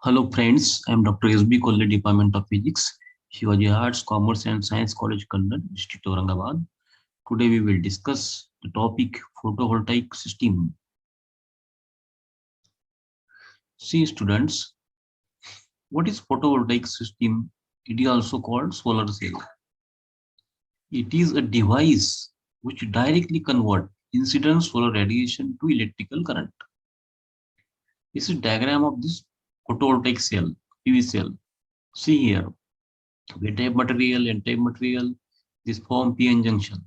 Hello friends, I am Dr. S.B. Kohli, Department of Physics, Shivaji Arts, Commerce and Science College, Kannada, District Aurangabad. Today we will discuss the topic photovoltaic system. See students, what is photovoltaic system? It is also called solar cell. It is a device which directly converts incident solar radiation to electrical current. This is diagram of this photovoltaic cell, PV cell. See here, P-type material, N-type material, this form PN junction.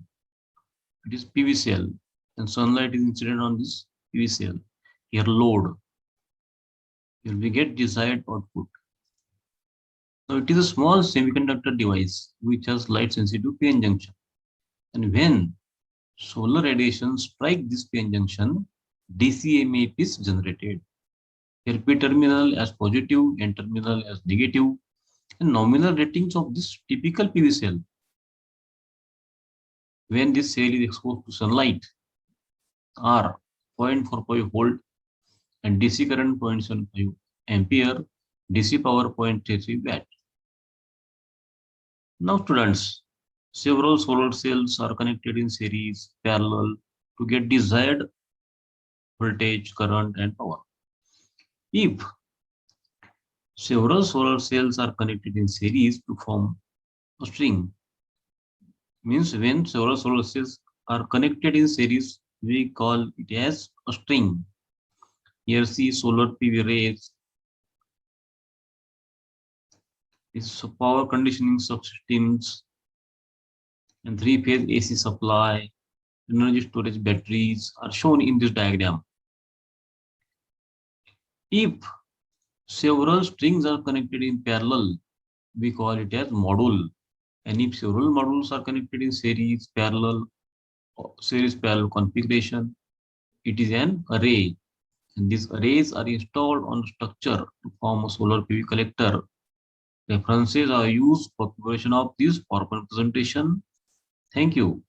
It is PV cell and sunlight is incident on this PV cell. Here load, here we get desired output. So it is a small semiconductor device which has light sensitive PN junction. And when solar radiation strike this PN junction, DC EMF is generated. Here P terminal as positive, N terminal as negative, and nominal ratings of this typical PV cell when this cell is exposed to sunlight are 0.45 volt and DC current 0.75 ampere, DC power 0.33 watt. Now students, several solar cells are connected in series, parallel to get desired voltage, current and power. If several solar cells are connected in series to form a string, means when several solar cells are connected in series, we call it as a string. Here see solar PV rays is power conditioning subsystems and three-phase AC supply, energy storage batteries are shown in this diagram. If several strings are connected in parallel, we call it as module. And if several modules are connected in series parallel configuration, it is an array. And these arrays are installed on structure to form a solar PV collector. References are used for preparation of this PowerPoint presentation. Thank you.